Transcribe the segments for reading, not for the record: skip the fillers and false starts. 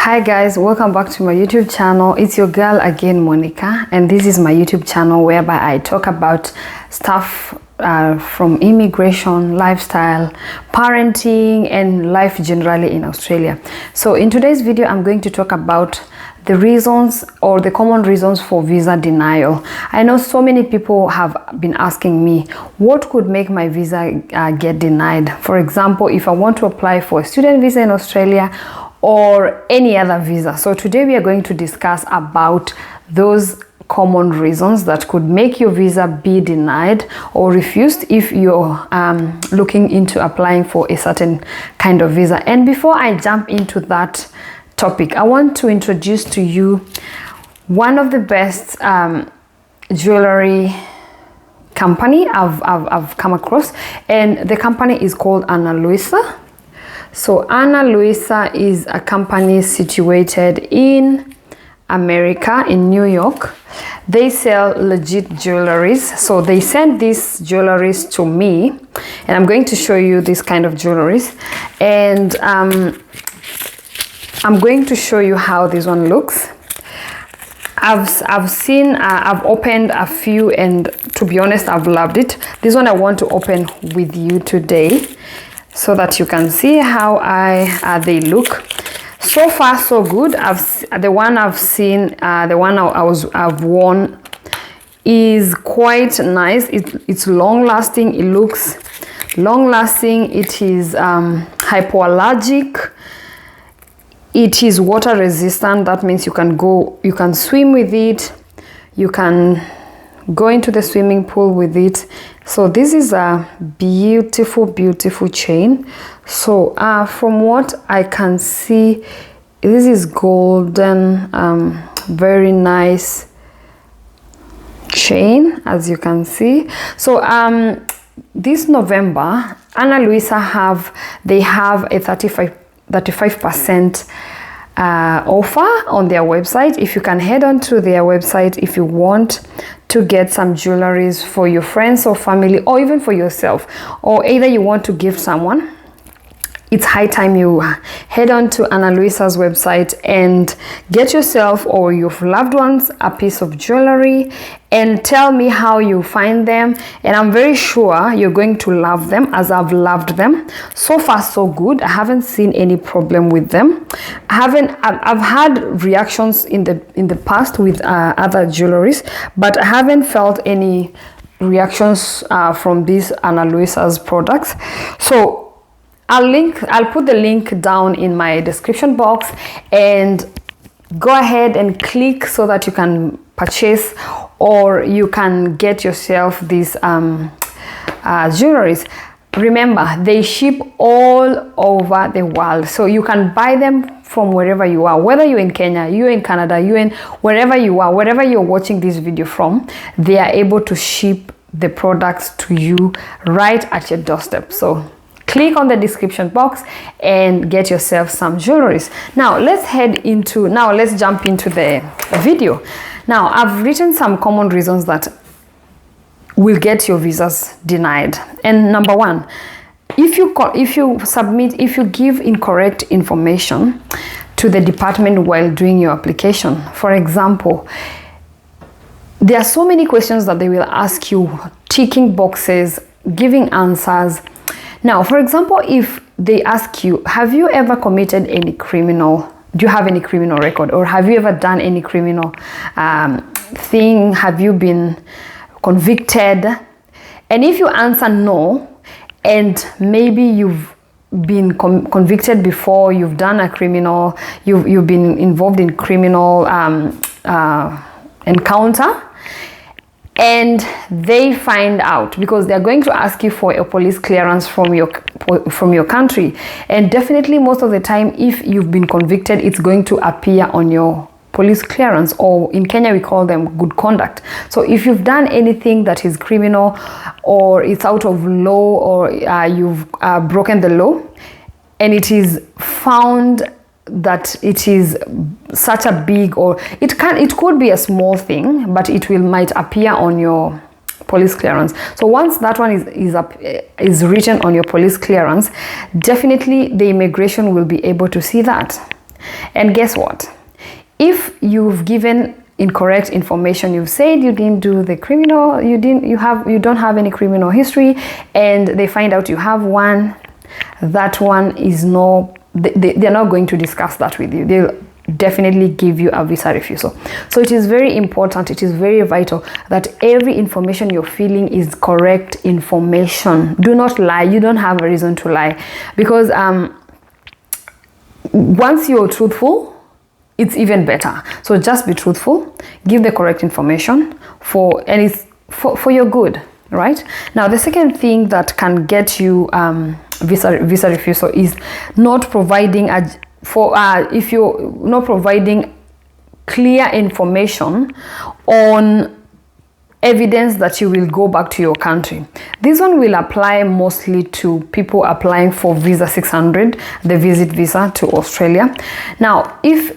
Hi guys, welcome back to my YouTube channel. It's your girl again, Monica, and this is my YouTube channel whereby I talk about stuff from immigration, lifestyle, parenting, and life generally in Australia. So in today's video, I'm going to talk about the reasons or the common reasons for visa denial. I know so many people have been asking me what could make my visa get denied. For example, if I want to apply for a student visa in Australia or any other visa. So today we are going to discuss about those common reasons that could make your visa be denied or refused if you're looking into applying for a certain kind of visa. And before I jump into that topic, I want to introduce to you one of the best jewelry company I've come across, and the company is called Analuisa. So Analuisa is a company situated in America, in New York. They sell legit jewelries. So they sent these jewelries to me, and I'm going to show you this kind of jewelries. And I'm going to show you how this one looks. I've opened a few, and to be honest, I've loved it. This one I want to open with you today, so that you can see how they look. So far so good. The one I've worn is quite nice. It's long lasting. It looks long lasting. It is hypoallergic. It is water resistant. That means you can swim with it. You can go into the swimming pool with it. So this is a beautiful chain. So from what I can see, this is golden, very nice chain, as you can see. So this November, Analuisa have a 35% offer on their website. If you can head on to their website if you want to get some jewelries for your friends or family, or even for yourself, or either you want to give someone, it's high time you head on to Analuisa's website and get yourself or your loved ones a piece of jewelry, and tell me how you find them. And I'm very sure you're going to love them as I've loved them. So far so good. I haven't seen any problem with them. I've had reactions in the past with other jewelries, but I haven't felt any reactions from these Analuisa's products. So I'll put the link down in my description box, and go ahead and click so that you can purchase or you can get yourself these jewelries. Remember, they ship all over the world, so you can buy them from wherever you are, whether you're in Kenya, you're in Canada, you're in wherever you are, wherever you're watching this video from, they are able to ship the products to you right at your doorstep. So click on the description box and get yourself some jewelries. Now let's jump into the video. Now I've written some common reasons that will get your visas denied. And number one, if you give incorrect information to the department while doing your application. For example, there are so many questions that they will ask you, ticking boxes, giving answers. Now, for example, if they ask you, have you ever committed any criminal, do you have any criminal record, or have you ever done any criminal thing? Have you been convicted? And if you answer no, and maybe you've been convicted before, you've done a criminal, you've been involved in criminal encounter, and they find out, because they're going to ask you for a police clearance from your country, and definitely most of the time if you've been convicted, it's going to appear on your police clearance, or in Kenya we call them good conduct. So if you've done anything that is criminal, or it's out of law, or you've broken the law, and it is found that it is such a big, or it could be a small thing, but it might appear on your police clearance. So once that one is written on your police clearance, definitely the immigration will be able to see that. And guess what? If you've given incorrect information, you've said you didn't do the criminal, you don't have any criminal history, and they find out you have one, that one is they're not going to discuss that with you. They'll definitely give you a visa refusal. So it is very important, it is very vital that every information you're filling is correct information. Do not lie. You don't have a reason to lie, because once you're truthful, it's even better. So just be truthful, give the correct information and it's for your good, right? Now, the second thing that can get you visa refusal is not providing if you're not providing clear information on evidence that you will go back to your country. This one will apply mostly to people applying for visa 600, the visit visa to Australia. Now, if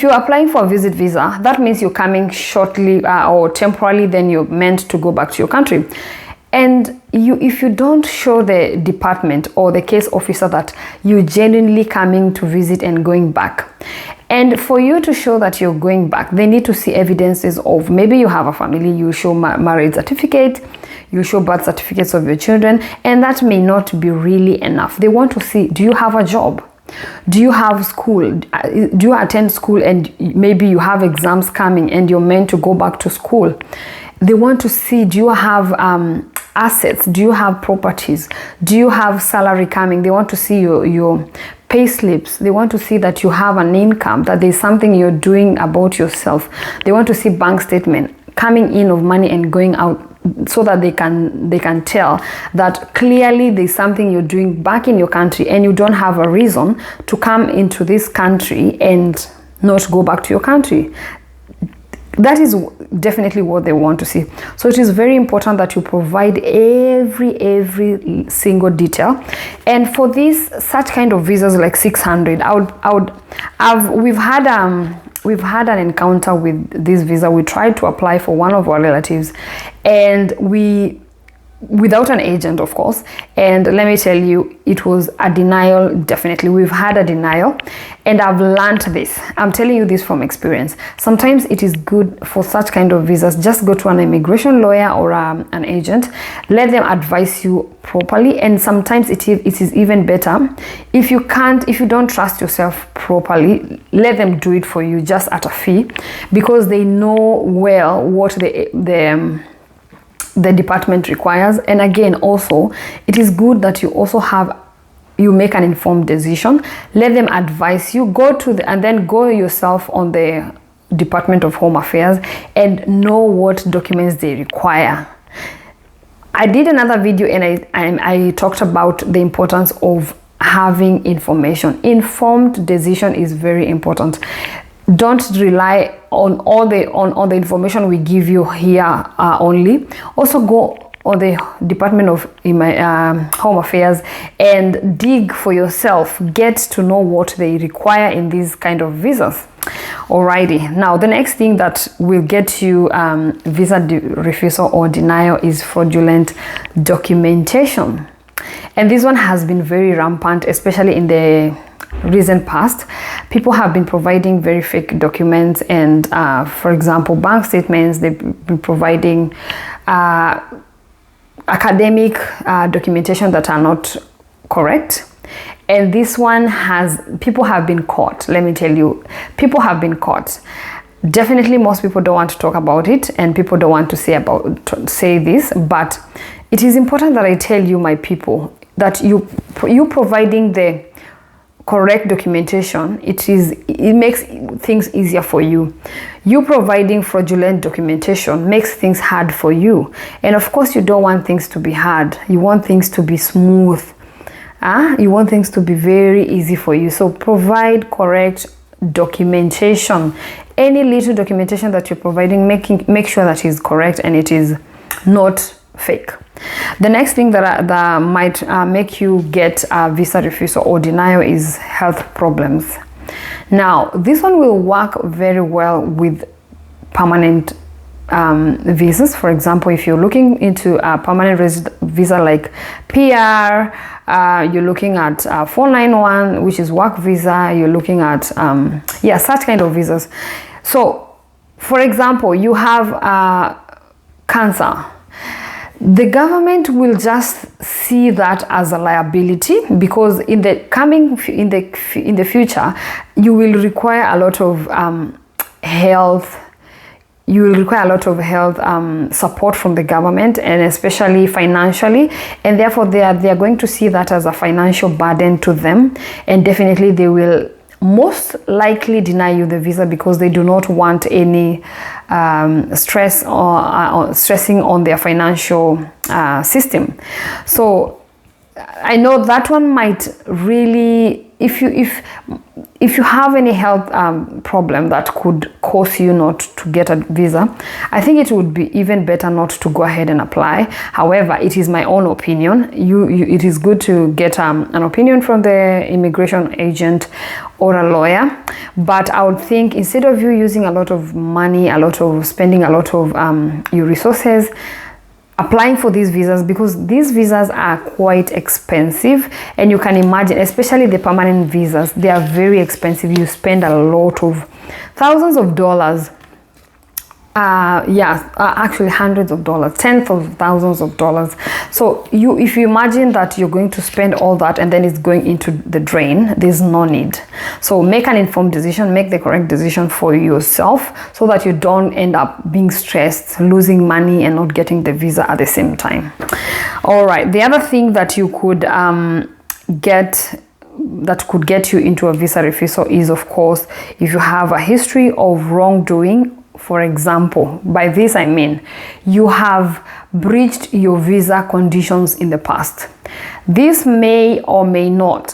you're applying for a visit visa, that means you're coming shortly or temporarily, then you're meant to go back to your country. And if you don't show the department or the case officer that you're genuinely coming to visit and going back, and for you to show that you're going back, they need to see evidences of, maybe you have a family, you show marriage certificate, you show birth certificates of your children, and that may not be really enough. They want to see, do you have a job? Do you have school? Do you attend school, and maybe you have exams coming and you're meant to go back to school? They want to see, do you have assets? Do you have properties? Do you have salary coming? They want to see your pay slips. They want to see that you have an income, that there's something you're doing about yourself. They want to see bank statement coming in of money and going out, so that they can tell that clearly there's something you're doing back in your country, and you don't have a reason to come into this country and not go back to your country. That is definitely what they want to see. So it is very important that you provide every single detail. And for this such kind of visas like 600, we've had an encounter with this visa. We tried to apply for one of our relatives, and without an agent, of course, and let me tell you, it was a denial. Definitely, we've had a denial, and I've learned this. I'm telling you this from experience. Sometimes it is good for such kind of visas, just go to an immigration lawyer or an agent, let them advise you properly. And sometimes it is even better if you don't trust yourself properly, let them do it for you just at a fee, because they know well what the department requires. And again, also, it is good that you make an informed decision. Let them advise you, and then go yourself on the Department of Home Affairs and know what documents they require. I did another video and I talked about the importance of having information. Informed decision is very important. Don't rely on all the information we give you here only. Also go on the Department of Home Affairs and dig for yourself. Get to know what they require in these kind of visas. Alrighty, now the next thing that will get you visa refusal or denial is fraudulent documentation. And this one has been very rampant, especially in the recent past. People have been providing very fake documents, and for example, bank statements. They've been providing academic documentation that are not correct. And this one people have been caught. Let me tell you, people have been caught. Definitely most people don't want to talk about it, and people don't want to say this, but it is important that I tell you, my people, that you providing the correct documentation, it makes things easier for you. You providing fraudulent documentation makes things hard for you, and of course you don't want things to be hard. You want things to be smooth. You want things to be very easy for you. So provide correct documentation. Any little documentation that you're providing, make sure that is correct and it is not fake. The next thing that might make you get a visa refusal or denial is health problems. Now, this one will work very well with permanent visas. For example, if you're looking into a permanent visa like PR, you're looking at 491, which is work visa. You're looking at such kind of visas. So for example, you have cancer. The government will just see that as a liability, because in the future you will require a lot of health support from the government, and especially financially, and therefore they are going to see that as a financial burden to them, and definitely they will most likely deny you the visa, because they do not want any stress or stressing on their financial system. So I know that one might really, if you have any health problem that could cause you not to get a visa, I think it would be even better not to go ahead and apply. However, it is my own opinion. It is good to get an opinion from the immigration agent or a lawyer, but I would think, instead of you using a lot of money, spending a lot of your resources applying for these visas, because these visas are quite expensive, and you can imagine, especially the permanent visas, they are very expensive. You spend a lot of thousands of dollars, actually hundreds of dollars, tens of thousands of dollars. So if you imagine that you're going to spend all that and then it's going into the drain, there's no need. So make an informed decision, make the correct decision for yourself, so that you don't end up being stressed, losing money, and not getting the visa at the same time. All right, the other thing that you could that could get you into a visa refusal is, of course, if you have a history of wrongdoing. For example, by this I mean you have breached your visa conditions in the past. This may or may not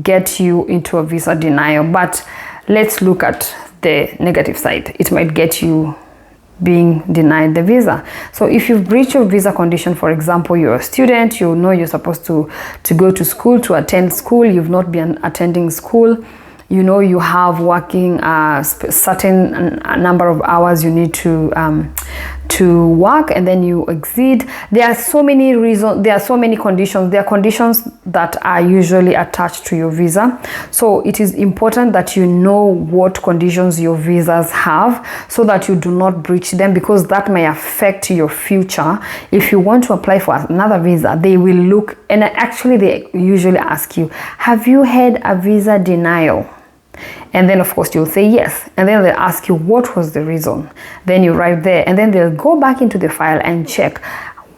get you into a visa denial, but let's look at the negative side. It might get you being denied the visa. So if you've breached your visa condition, for example, you're a student, you know you're supposed to go to school, to attend school, you've not been attending school, you know you have working a certain number of hours you need to work, and then you exceed. There are so many reasons, there are so many conditions. There are conditions that are usually attached to your visa, so it is important that you know what conditions your visas have, so that you do not breach them, because that may affect your future. If you want to apply for another visa, they will look, and actually they usually ask you, have you had a visa denial? And then of course you'll say yes, and then they'll ask you what was the reason. Then you write there, and then they'll go back into the file and check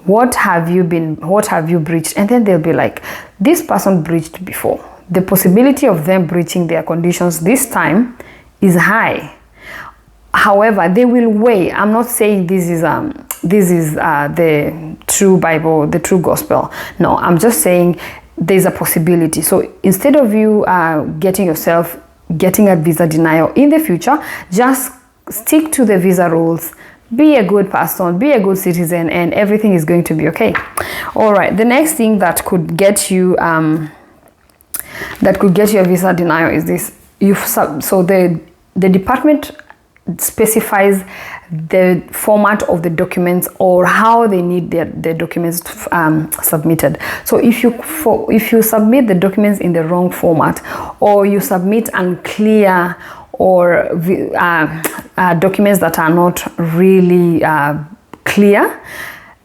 what have you breached, and then they'll be like, this person breached before. The possibility of them breaching their conditions this time is high. However, they will weigh. I'm not saying this is the true Bible, the true gospel. No, I'm just saying there's a possibility. So instead of you getting a visa denial in the future, just stick to the visa rules, be a good person, be a good citizen, and everything is going to be okay. All right, the next thing that could get you a visa denial is this. So the department specifies the format of the documents, or how they need the documents submitted. So if you submit the documents in the wrong format, or you submit unclear or documents that are not really clear,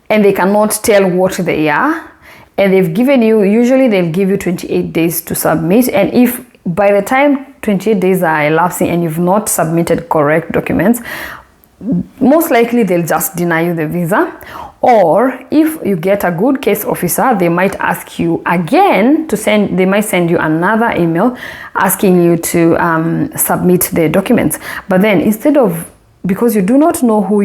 and they cannot tell what they are, and they've given you, usually they'll give you 28 days to submit, and if by the time 28 days are elapsing and you've not submitted correct documents, most likely they'll just deny you the visa. Or if you get a good case officer, they might ask you again they might send you another email asking you to submit the documents. But then because you do not know who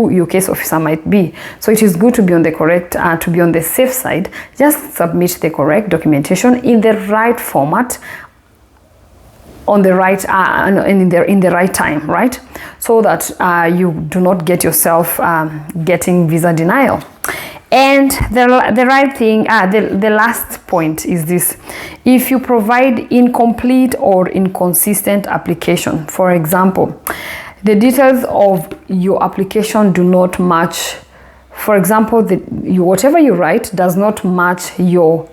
your case officer might be, so it is good to be on the safe side. Just submit the correct documentation in the right format, on the right in the right time, right? So that you do not get yourself getting visa denial. And the right thing, the last point is this: if you provide incomplete or inconsistent application, for example, the details of your application do not match. For example, whatever you write does not match your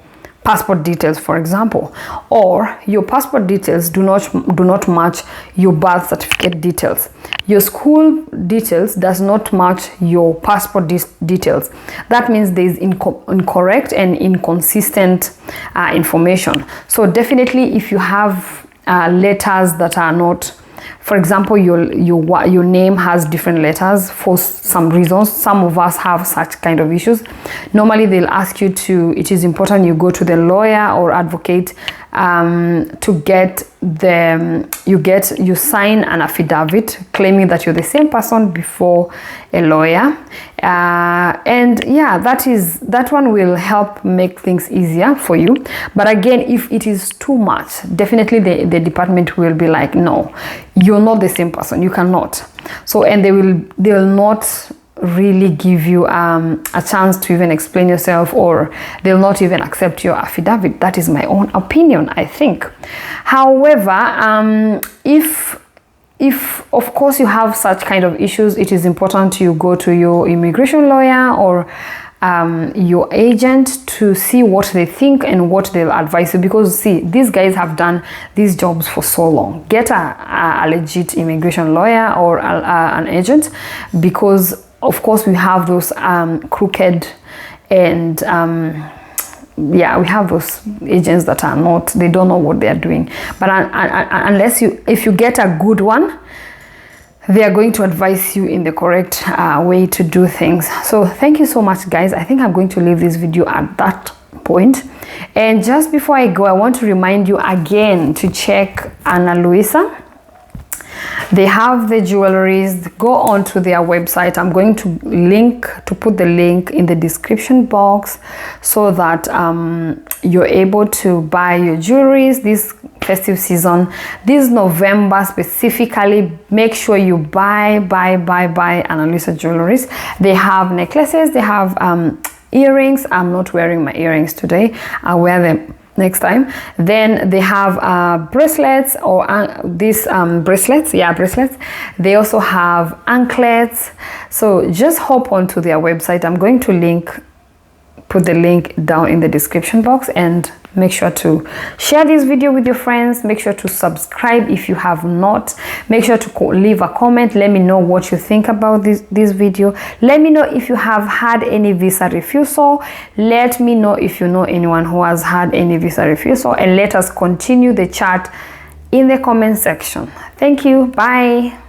passport details, for example, or your passport details do not match your birth certificate details. Your school details does not match your passport details. That means there is incorrect and inconsistent information. So definitely, if you have letters that are not, for example, your name has different letters for some reasons. Some of us have such kind of issues. Normally, they'll ask you to, it is important you go to the lawyer or advocate to get you sign an affidavit claiming that you're the same person before a lawyer. And yeah, that one will help make things easier for you. But again, if it is too much, definitely the department will be like, no, you're not the same person, you cannot. So, and they will not really give you a chance to even explain yourself, or they'll not even accept your affidavit. That is my own opinion, I think. However, if of course you have such kind of issues, it is important you go to your immigration lawyer or your agent to see what they think and what they'll advise you, because see, these guys have done these jobs for so long. Get a legit immigration lawyer or an agent, because of course we have those crooked and yeah, we have those agents that are not, they don't know what they are doing. But unless if you get a good one, they are going to advise you in the correct way to do things. So thank you so much, guys. I think I'm going to leave this video at that point. And just before I go, I want to remind you again to check Analuisa. They have the jewelries. Go on to their website. I'm going to put the link in the description box so that you're able to buy your jewelries this festive season. This November specifically, make sure you buy Analuisa jewelries. They have necklaces, they have earrings. I'm not wearing my earrings today. I'll wear them next time. Then they have bracelets, or these bracelets. They also have anklets. So just hop onto their website. I'm going to put the link down in the description box, and make sure to share this video with your friends. Make sure to subscribe if you have not. Make sure to leave a comment. Let me know what you think about this video. Let me know if you have had any visa refusal. Let me know if you know anyone who has had any visa refusal, and let us continue the chat in the comment section. Thank you. Bye.